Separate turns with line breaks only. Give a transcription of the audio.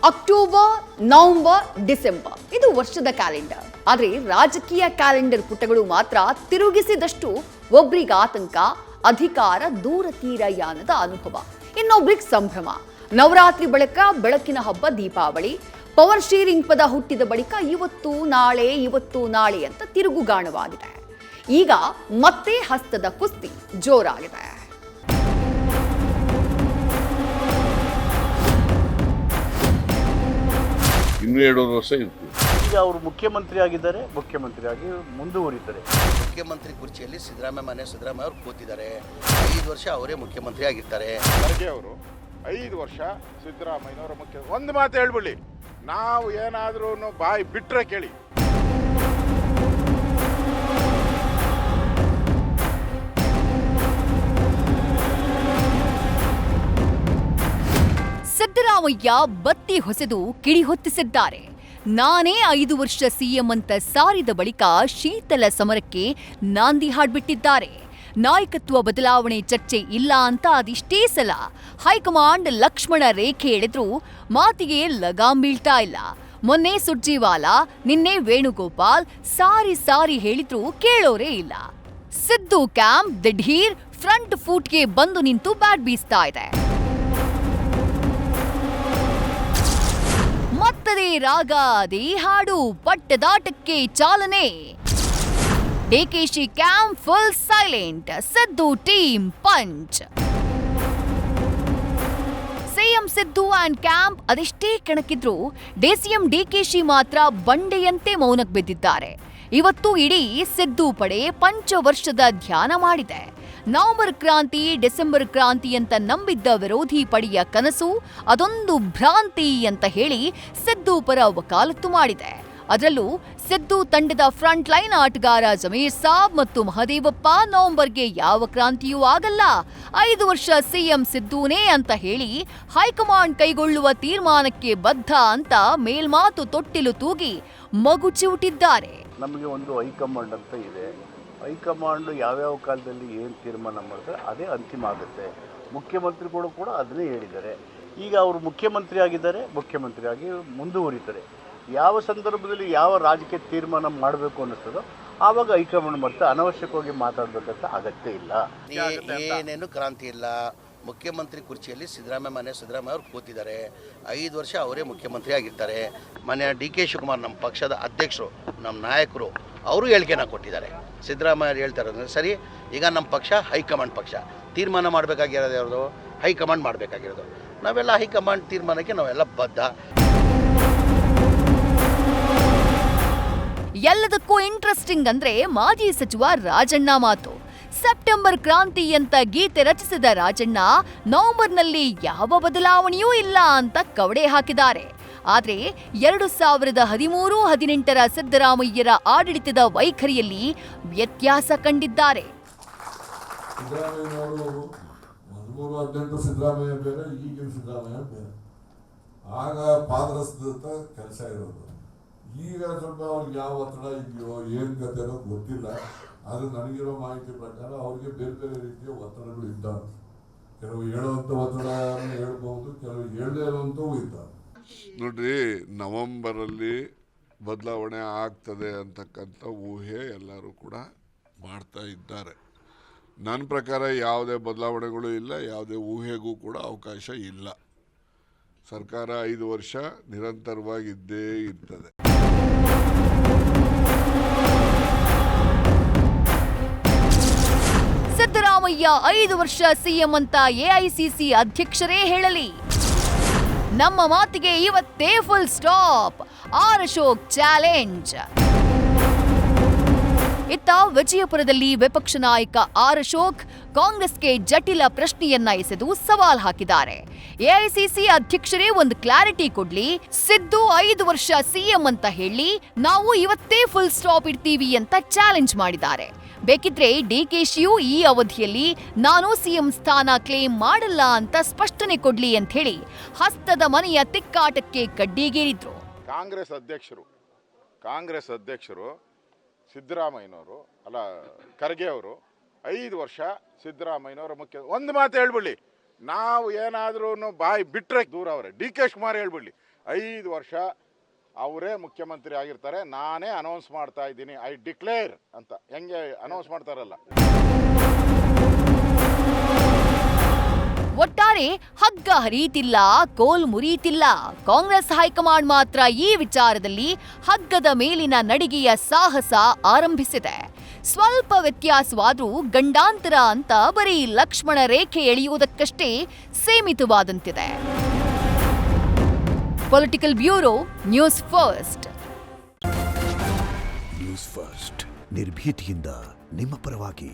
October, November, December ಇದು ವರ್ಷದ calendar. ಆದರೆ ರಾಜಕೀಯ ಕ್ಯಾಲೆಂಡರ್ ಪುಟಗಳು ಮಾತ್ರ ತಿರುಗಿಸಿದಷ್ಟು ಒಬ್ರಿಗೆ ಆತಂಕ, ಅಧಿಕಾರ ದೂರ ತೀರಯಾನದ ಅನುಭವ, ಇನ್ನೊಬ್ರಿಗೆ ಸಂಭ್ರಮ. ನವರಾತ್ರಿ ಬಳಿಕ ಬೆಳಕಿನ ಹಬ್ಬ ದೀಪಾವಳಿ, ಪವರ್ ಶೇರಿಂಗ್ ಪದ ಹುಟ್ಟಿದ ಬಳಿಕ ಇವತ್ತು ನಾಳೆ ಅಂತ ತಿರುಗುಗಾಣವಾಗಿದೆ. ಈಗ ಮತ್ತೆ ಹಸ್ತದ ಕುಸ್ತಿ ಜೋರಾಗಿದೆ.
ಇನ್ನೂ 2 ವರ್ಷ ಇರ್ತೀವಿ.
ಈಗ ಅವರು ಮುಖ್ಯಮಂತ್ರಿ ಆಗಿದ್ದಾರೆ, ಮುಖ್ಯಮಂತ್ರಿಯಾಗಿ ಮುಂದುವರಿತಾರೆ.
ಮುಖ್ಯಮಂತ್ರಿ ಕುರ್ಚಿಯಲ್ಲಿ ಸಿದ್ದರಾಮಯ್ಯ ಅವರು ಕೂತಿದ್ದಾರೆ. 5 ವರ್ಷ ಅವರೇ ಮುಖ್ಯಮಂತ್ರಿ ಆಗಿರ್ತಾರೆ.
ಖರ್ಗೆ ಅವರು 5 ವರ್ಷ ಸಿದ್ದರಾಮಯ್ಯನವರ ಮುಖ್ಯ. ಒಂದು ಮಾತು ಹೇಳ್ಬಿಡಿ, ನಾವು ಏನಾದ್ರೂ ಬಾಯಿ ಬಿಟ್ರೆ ಕೇಳಿ.
ಸಿದ್ದರಾಮಯ್ಯ ಬತ್ತಿ ಹೊಸೆದು ಕಿಡಿ ಹೊತ್ತಿಸಿದ್ದಾರೆ. ನಾನೇ 5 ವರ್ಷ ಸಿಎಂ ಅಂತ ಸಾರಿದ ಬಳಿಕ ಶೀತಲ ಸಮರಕ್ಕೆ ನಾಂದಿ ಹಾಡ್ಬಿಟ್ಟಿದ್ದಾರೆ. ನಾಯಕತ್ವ ಬದಲಾವಣೆ ಚರ್ಚೆ ಇಲ್ಲ ಅಂತ ಅದಿಷ್ಟೇ ಸಲ ಹೈಕಮಾಂಡ್ ಲಕ್ಷ್ಮಣ ರೇಖೆ ಎಳೆದ್ರೂ ಮಾತಿಗೆ ಲಗಾಮ್ ಬೀಳ್ತಾ ಇಲ್ಲ. ಮೊನ್ನೆ ಸುರ್ಜೇವಾಲಾ, ನಿನ್ನೆ ವೇಣುಗೋಪಾಲ್ ಸಾರಿ ಹೇಳಿದ್ರೂ ಕೇಳೋರೇ ಇಲ್ಲ. ಸಿದ್ದು ಕ್ಯಾಂಪ್ ದಿಢೀರ್ ಫ್ರಂಟ್ ಫೂಟ್ಗೆ ಬಂದು ನಿಂತು ಬ್ಯಾಟ್ ಬೀಸ್ತಾ ಇದೆ. ಮತ್ತದೇ ರಾಗ, ಅದೇ ಹಾಡು, ಪಟ್ಟದಾಟಕ್ಕೆ ಚಾಲನೆ. DKShi camp full silent, Siddu team punch. CM Siddu and camp ಅದೆಷ್ಟೇ ಕೆಣಕಿದ್ರು ಡಿಸಿಎಂ ಡಿಕೆಶಿ ಮಾತ್ರ ಬಂಡೆಯಂತೆ ಮೌನಕ್ಕೆ ಬಿದ್ದಿದ್ದಾರೆ. ಇವತ್ತು ಇಡೀ ಸಿದ್ದು ಪಡೆ ಪಂಚವರ್ಷದ ಧ್ಯಾನ ಮಾಡಿದೆ. ನವೆಂಬರ್ ಕ್ರಾಂತಿ, ಡಿಸೆಂಬರ್ ಕ್ರಾಂತಿ ಅಂತ ನಂಬಿದ್ದ ವಿರೋಧಿ ಪಡೆಯ ಕನಸು ಅದೊಂದು ಭ್ರಾಂತಿ ಅಂತ ಹೇಳಿ ಸಿದ್ದು ಪರ ವಕಾಲತ್ತು ಮಾಡಿದೆ. ಅದರಲ್ಲೂ ಸಿದ್ದು ತಂಡದ ಫ್ರಂಟ್ ಲೈನ್ ಆಟಗಾರ ಜಮೀರ್ ಸಾಬ್ ಮತ್ತು ಮಹದೇವಪ್ಪ ನವೆಂಬರ್ಗೆ ಯಾವ ಕ್ರಾಂತಿಯೂ ಆಗಲ್ಲ, 5 ವರ್ಷ ಸಿಎಂ ಸಿದ್ದೂನೇ ಅಂತ ಹೇಳಿ ಹೈಕಮಾಂಡ್ ಕೈಗೊಳ್ಳುವ ತೀರ್ಮಾನಕ್ಕೆ ಬದ್ಧ ಅಂತ ಮೇಲ್ಮಾತು ತೊಟ್ಟಿಲು ತೂಗಿ ಮಗು ಚಿವುಟಿದ್ದಾರೆ.
ನಮಗೆ ಒಂದು ಹೈಕಮಾಂಡ್ ಅಂತ ಇದೆ. ಹೈಕಮಾಂಡ್ ಯಾವ್ಯಾವ ಕಾಲದಲ್ಲಿ ಏನು ತೀರ್ಮಾನ ಮಾಡ್ತಾರೆ ಅದೇ ಅಂತಿಮ ಆಗುತ್ತೆ. ಮುಖ್ಯಮಂತ್ರಿಗಳು ಕೂಡ ಅದನ್ನೇ ಹೇಳಿದ್ದಾರೆ. ಈಗ ಅವರು ಮುಖ್ಯಮಂತ್ರಿ ಆಗಿದ್ದಾರೆ, ಮುಖ್ಯಮಂತ್ರಿಯಾಗಿ ಮುಂದುವರಿತಾರೆ. ಯಾವ ಸಂದರ್ಭದಲ್ಲಿ ಯಾವ ರಾಜಕೀಯ ತೀರ್ಮಾನ ಮಾಡಬೇಕು ಅನ್ನಿಸ್ತದೋ ಆವಾಗ ಹೈಕಮಾಂಡ್ ಮತ್ತೆ ಅನವಶ್ಯಕವಾಗಿ ಮಾತಾಡಬೇಕಂತ ಅಗತ್ಯ ಇಲ್ಲ.
ಏನೇನು ಕ್ರಾಂತಿ ಇಲ್ಲ. ಮುಖ್ಯಮಂತ್ರಿ ಕುರ್ಚಿಯಲ್ಲಿ ಸಿದ್ದರಾಮಯ್ಯ ಅವರು ಕೂತಿದ್ದಾರೆ. 5 ವರ್ಷ ಅವರೇ ಮುಖ್ಯಮಂತ್ರಿ ಆಗಿರ್ತಾರೆ. ಮೊನ್ನೆ ಡಿ.ಕೆ. ಶಿವಕುಮಾರ್, ನಮ್ಮ ಪಕ್ಷದ ಅಧ್ಯಕ್ಷರು, ನಮ್ಮ ನಾಯಕರು, ಅವರು ಹೇಳಿಕೆನ ಕೊಟ್ಟಿದ್ದಾರೆ. ಸಿದ್ದರಾಮಯ್ಯ ಹೇಳ್ತಾರೆ ಅಂದರೆ ಸರಿ, ಈಗ ನಮ್ಮ ಪಕ್ಷ ಹೈಕಮಾಂಡ್ ಪಕ್ಷ, ತೀರ್ಮಾನ ಮಾಡಬೇಕಾಗಿರೋದು ಯಾವುದು? ಹೈಕಮಾಂಡ್ ಮಾಡಬೇಕಾಗಿರೋದು. ನಾವೆಲ್ಲ ಹೈಕಮಾಂಡ್ ತೀರ್ಮಾನಕ್ಕೆ ನಾವೆಲ್ಲ ಬದ್ಧ.
ಎಲ್ಲದಕ್ಕೂ ಇಂಟ್ರೆಸ್ಟಿಂಗ್ ಅಂದ್ರೆ ಮಾಜಿ ಸಚಿವ ರಾಜಣ್ಣ ಮಾತು. ಸೆಪ್ಟೆಂಬರ್ ಕ್ರಾಂತಿ ಅಂತ ಗೀತೆ ರಚಿಸಿದ ರಾಜಣ್ಣ ನವೆಂಬರ್ನಲ್ಲಿ ಯಾವ ಬದಲಾವಣೆಯೂ ಇಲ್ಲ ಅಂತ ಕವಡೆ ಹಾಕಿದ್ದಾರೆ. ಆದ್ರೆ 2013-18ರ ಸಿದ್ದರಾಮಯ್ಯರ ಆಡಳಿತದ ವೈಖರಿಯಲ್ಲಿ ವ್ಯತ್ಯಾಸ ಕಂಡಿದ್ದಾರೆ.
ಸಿದ್ದರಾಮಯ್ಯ ಬೇರೆ, ಈಗಿನ ಸಿದ್ದರಾಮಯ್ಯ ಬೇರೆ. ಆಗ ಪಾದರಸದ ಕೆಲಸ ಇರೋದು. ಈಗ ಸ್ವಲ್ಪ ಅವ್ರಿಗೆ ಯಾವ ಒತ್ತಡ ಇದೆಯೋ ಏನು ಕತೆ ಅನ್ನೋದು ಗೊತ್ತಿಲ್ಲ. ಆದರೆ ನನಗಿರೋ ಮಾಹಿತಿ ಪ್ರಕಾರ ಅವ್ರಿಗೆ ಬೇರೆ ಬೇರೆ ರೀತಿಯ ಒತ್ತಡಗಳು ಇದ್ದಾವೆ. ಕೆಲವು ಹೇಳುವಂಥ ಒತ್ತಡ ಹೇಳ್ಬಹುದು, ಕೆಲವು ಹೇಳದೇ ಇರುವಂಥವು ಇದ್ದಾವೆ.
ನೋಡ್ರಿ, ನವೆಂಬರಲ್ಲಿ ಬದಲಾವಣೆ ಆಗ್ತದೆ ಅಂತಕ್ಕಂಥ ಊಹೆ ಎಲ್ಲರೂ ಕೂಡ ಮಾಡ್ತಾ ಇದ್ದಾರೆ. ನನ್ನ ಪ್ರಕಾರ ಯಾವುದೇ ಬದಲಾವಣೆಗಳು ಇಲ್ಲ, ಯಾವುದೇ ಊಹೆಗೂ ಕೂಡ ಅವಕಾಶ ಇಲ್ಲ. ಸರ್ಕಾರ 5 ವರ್ಷ ನಿರಂತರವಾಗಿದ್ದೇ ಇರ್ತದೆ.
ಸಿದ್ದರಾಮಯ್ಯ 5 ವರ್ಷ ಸಿಎಂ ಅಂತ ಎಐಸಿಸಿ ಅಧ್ಯಕ್ಷರೇ ಹೇಳಲಿ, ನಮ್ಮ ಮಾತಿಗೆ ಇವತ್ತೇ full stop. R Ashok challenge. ಇತ್ತ ವಿಜಯಪುರದಲ್ಲಿ ವಿಪಕ್ಷ ನಾಯಕ ಆರ್ ಅಶೋಕ್ ಕಾಂಗ್ರೆಸ್ಗೆ ಜಟಿಲ ಪ್ರಶ್ನೆಯನ್ನ ಎಸೆದು ಸವಾಲ್ ಹಾಕಿದ್ದಾರೆ. ಎಐಸಿಸಿ ಅಧ್ಯಕ್ಷರೇ ಒಂದು ಕ್ಲಾರಿಟಿ ಕೊಡ್ಲಿ, ಸಿದ್ದು 5 ವರ್ಷ ಸಿಎಂ ಅಂತ ಹೇಳಿ, ನಾವು ಇವತ್ತೇ ಫುಲ್ ಸ್ಟಾಪ್ ಇಡ್ತೀವಿ ಅಂತ ಚಾಲೆಂಜ್ ಮಾಡಿದ್ದಾರೆ. ಬೇಕಿದ್ರೆ ಡಿಕೆಶಿಯು ಈ ಅವಧಿಯಲ್ಲಿ ನಾನು ಸಿಎಂ ಸ್ಥಾನ ಕ್ಲೇಮ್ ಮಾಡಲ್ಲ ಅಂತ ಸ್ಪಷ್ಟನೆ ಕೊಡ್ಲಿ ಅಂತ ಹೇಳಿ ಹಸ್ತದ ಮನೆಯ ತಿಕ್ಕಾಟಕ್ಕೆ ಕಡ್ಡಿಗೇರಿದ್ರು.
ಕಾಂಗ್ರೆಸ್ ಅಧ್ಯಕ್ಷರು ಸಿದ್ದರಾಮಯ್ಯನವರು ಅಲ್ಲ, ಖರ್ಗೆ ಅವರು 5 ವರ್ಷ ಸಿದ್ದರಾಮಯ್ಯನವರ ಮುಖ್ಯ. ಒಂದು ಮಾತು ಹೇಳ್ಬಿಡಿ, ನಾವು ಏನಾದ್ರೂ ಬಾಯಿ ಬಿಟ್ರೆ ದೂರ ಅವರೇ. ಡಿ.ಕೆ. ಶಿವಕುಮಾರ್ ಹೇಳ್ಬಿಡ್ಲಿ, 5 ವರ್ಷ ಅವರೇ ಮುಖ್ಯಮಂತ್ರಿ ಆಗಿರ್ತಾರೆ. ನಾನೇ ಅನೌನ್ಸ್ ಮಾಡ್ತಾ ಇದ್ದೀನಿ, ಐ ಡಿಕ್ಲೇರ್ ಅಂತ ಹೆಂಗೆ ಅನೌನ್ಸ್ ಮಾಡ್ತಾರಲ್ಲ.
ಒಟ್ಟಾರೆ ಹಗ್ಗ ಹರಿಯುತ್ತಿಲ್ಲ, ಕೋಲ್ ಮುರಿಯುತ್ತಿಲ್ಲ. ಕಾಂಗ್ರೆಸ್ ಹೈಕಮಾಂಡ್ ಮಾತ್ರ ಈ ವಿಚಾರದಲ್ಲಿ ಹಗ್ಗದ ಮೇಲಿನ ನಡಿಗೆಯ ಸಾಹಸ ಆರಂಭಿಸಿದೆ. ಸ್ವಲ್ಪ ವ್ಯತ್ಯಾಸವಾದ್ರೂ ಗಂಡಾಂತರ ಅಂತ ಬರೀ ಲಕ್ಷ್ಮಣ ರೇಖೆ ಎಳೆಯುವುದಕ್ಕಷ್ಟೇ ಸೀಮಿತವಾದಂತಿದೆ. Political bureau, news first.
News first ನಿರ್ಭೀತಿಯಿಂದ ನಿಮ್ಮ ಪರವಾಗಿ.